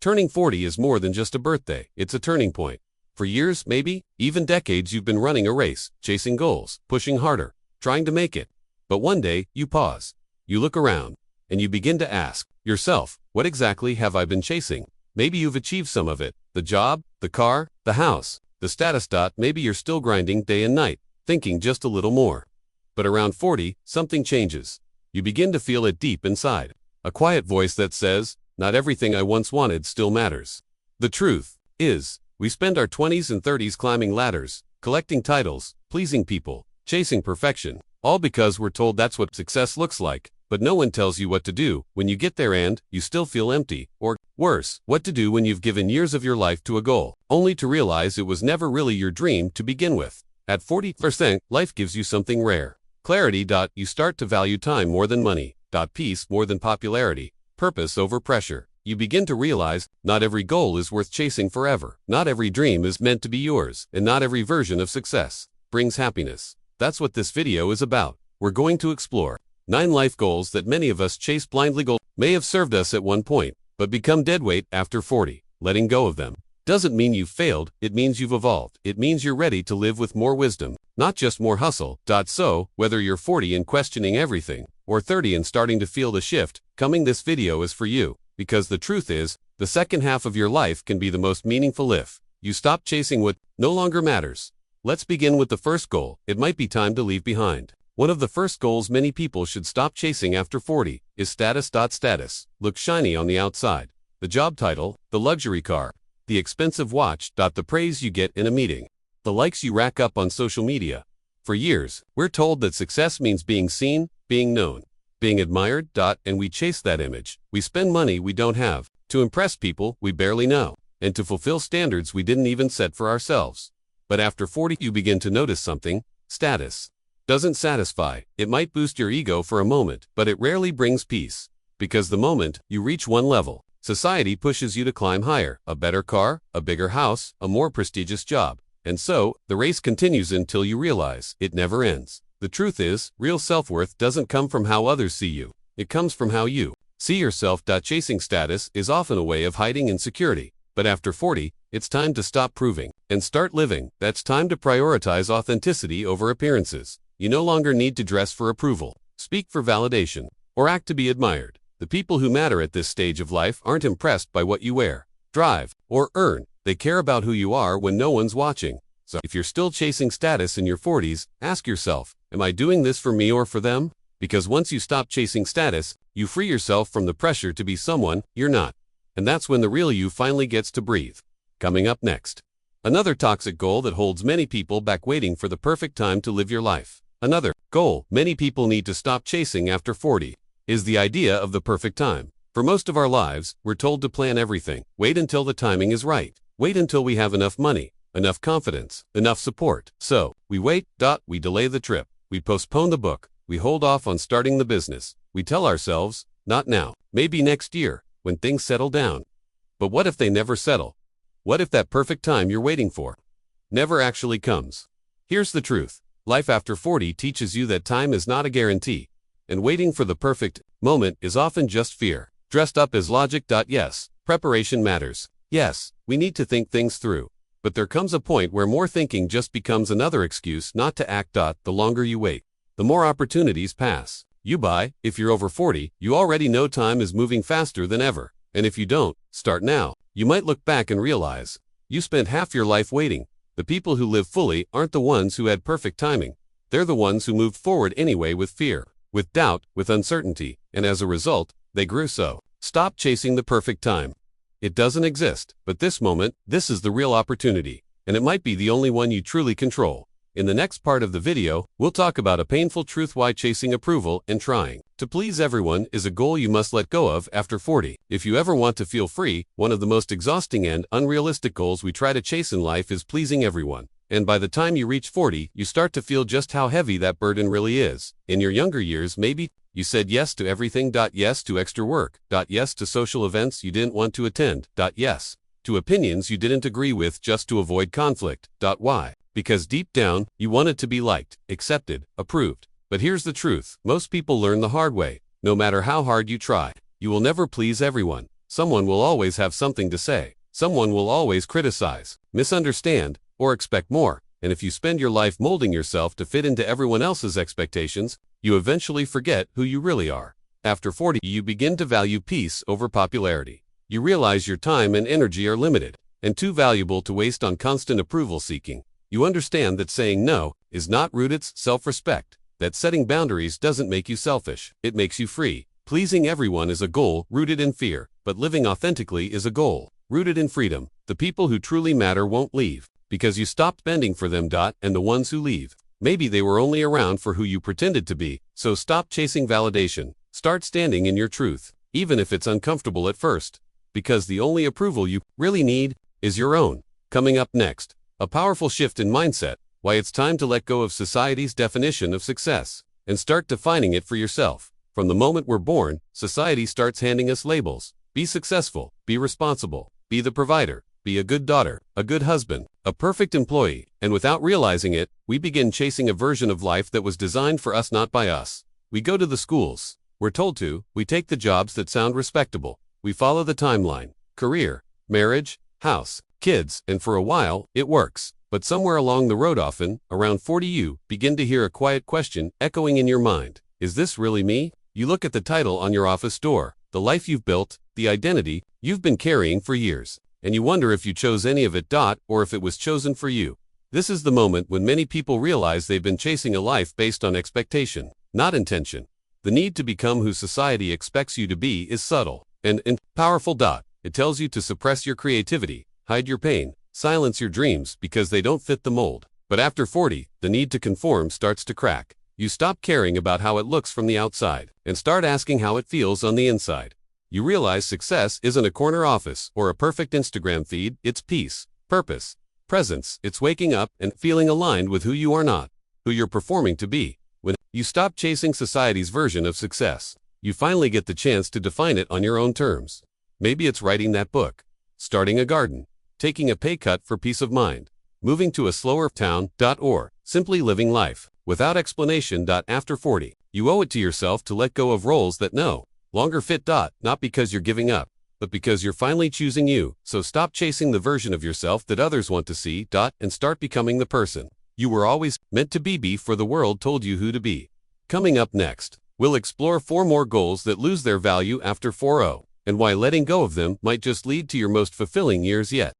Turning 40 is more than just a birthday, it's a turning point. For years, maybe, even decades, you've been running a race, chasing goals, pushing harder, trying to make it. But one day, you pause. You look around, and you begin to ask yourself, what exactly have I been chasing? Maybe you've achieved some of it, the job, the car, the house, the status. Maybe you're still grinding day and night, thinking just a little more. But around 40, something changes. You begin to feel it deep inside. A quiet voice that says, not everything I once wanted still matters. The truth is, we spend our 20s and 30s climbing ladders, collecting titles, pleasing people, chasing perfection, all because we're told that's what success looks like. But no one tells you what to do when you get there and you still feel empty, or worse, what to do when you've given years of your life to a goal, only to realize it was never really your dream to begin with. At 40%, life gives you something rare. Clarity. You start to value time more than money. Peace more than popularity. Purpose over pressure. You begin to realize, not every goal is worth chasing forever. Not every dream is meant to be yours, and not every version of success brings happiness. That's what this video is about. We're going to explore 9 life goals that many of us chase blindly. Goals may have served us at one point, but become deadweight after 40. Letting go of them doesn't mean you've failed, it means you've evolved. It means you're ready to live with more wisdom, not just more hustle. So, whether you're 40 and questioning everything, or 30 and starting to feel the shift coming, this video is for you. Because the truth is, the second half of your life can be the most meaningful if you stop chasing what no longer matters. Let's begin with the first goal. It might be time to leave behind. One of the first goals many people should stop chasing after 40 is status. Status looks shiny on the outside. The job title, the luxury car, the expensive watch. The praise you get in a meeting, the likes you rack up on social media. For years, we're told that success means being seen, being known, being admired. And we chase that image. We spend money we don't have, to impress people we barely know, and to fulfill standards we didn't even set for ourselves. But after 40, you begin to notice something. Status doesn't satisfy. It might boost your ego for a moment, but it rarely brings peace. Because the moment you reach one level, society pushes you to climb higher. A better car, a bigger house, a more prestigious job. And so, the race continues until you realize it never ends. The truth is, real self-worth doesn't come from how others see you. It comes from how you see yourself. Chasing status is often a way of hiding insecurity. But after 40, it's time to stop proving and start living. That's time to prioritize authenticity over appearances. You no longer need to dress for approval, speak for validation, or act to be admired. The people who matter at this stage of life aren't impressed by what you wear, drive, or earn. They care about who you are when no one's watching. So, if you're still chasing status in your 40s, ask yourself, am I doing this for me or for them? Because once you stop chasing status, you free yourself from the pressure to be someone you're not. And that's when the real you finally gets to breathe. Coming up next, another toxic goal that holds many people back, waiting for the perfect time to live your life. Another goal many people need to stop chasing after 40 is the idea of the perfect time. For most of our lives, we're told to plan everything. Wait until the timing is right. Wait until we have enough money, enough confidence, enough support. So, we wait. We delay the trip. We postpone the book. We hold off on starting the business. We tell ourselves, not now, maybe next year, when things settle down. But what if they never settle? What if that perfect time you're waiting for never actually comes? Here's the truth. Life after 40 teaches you that time is not a guarantee, and waiting for the perfect moment is often just fear, dressed up as logic. Yes, preparation matters. Yes, we need to think things through. But there comes a point where more thinking just becomes another excuse not to act. The longer you wait, the more opportunities pass you by. If you're over 40, you already know time is moving faster than ever. And if you don't start now, you might look back and realize you spent half your life waiting. The people who live fully aren't the ones who had perfect timing. They're the ones who moved forward anyway, with fear, with doubt, with uncertainty, and as a result, they grew. So, stop chasing the perfect time. It doesn't exist, but this moment, this is the real opportunity, and it might be the only one you truly control. In the next part of the video, we'll talk about a painful truth: why chasing approval and trying to please everyone is a goal you must let go of after 40. If you ever want to feel free, one of the most exhausting and unrealistic goals we try to chase in life is pleasing everyone. And by the time you reach 40, you start to feel just how heavy that burden really is. In your younger years, maybe you said yes to everything. Yes to extra work. Yes to social events you didn't want to attend. Yes to opinions you didn't agree with just to avoid conflict. Why? Because deep down, you wanted to be liked, accepted, approved. But here's the truth. Most people learn the hard way. No matter how hard you try, you will never please everyone. Someone will always have something to say. Someone will always criticize, misunderstand, or expect more. And if you spend your life molding yourself to fit into everyone else's expectations, you eventually forget who you really are. After 40, you begin to value peace over popularity. You realize your time and energy are limited, and too valuable to waste on constant approval seeking. You understand that saying no is not rooted in self-respect, that setting boundaries doesn't make you selfish, it makes you free. Pleasing everyone is a goal rooted in fear, but living authentically is a goal rooted in freedom. The people who truly matter won't leave, because you stopped bending for them. And the ones who leave, maybe they were only around for who you pretended to be. So stop chasing validation. Start standing in your truth, even if it's uncomfortable at first, because the only approval you really need is your own. Coming up next, a powerful shift in mindset, why it's time to let go of society's definition of success and start defining it for yourself. From the moment we're born, society starts handing us labels. Be successful, be responsible, be the provider, be a good daughter, a good husband, a perfect employee, and without realizing it, we begin chasing a version of life that was designed for us, not by us. We go to the schools we're told to, we take the jobs that sound respectable, we follow the timeline, career, marriage, house, kids, and for a while, it works. But somewhere along the road, often, around 40, you begin to hear a quiet question echoing in your mind. Is this really me? You look at the title on your office door, the life you've built, the identity you've been carrying for years, and you wonder if you chose any of it, or if it was chosen for you. This is the moment when many people realize they've been chasing a life based on expectation, not intention. The need to become who society expects you to be is subtle and powerful. It tells you to suppress your creativity, hide your pain, silence your dreams because they don't fit the mold. But after 40, the need to conform starts to crack. You stop caring about how it looks from the outside and start asking how it feels on the inside. You realize success isn't a corner office or a perfect Instagram feed, it's peace, purpose, presence. It's waking up and feeling aligned with who you are, not who you're performing to be. When you stop chasing society's version of success, you finally get the chance to define it on your own terms. Maybe it's writing that book, starting a garden, taking a pay cut for peace of mind, moving to a slower town, or simply living life without explanation. After 40, you owe it to yourself to let go of roles that no longer fit. Not because you're giving up, but because you're finally choosing you. So stop chasing the version of yourself that others want to see. And start becoming the person you were always meant to be before the world told you who to be. Coming up next, we'll explore 4 more goals that lose their value after 40, and why letting go of them might just lead to your most fulfilling years yet.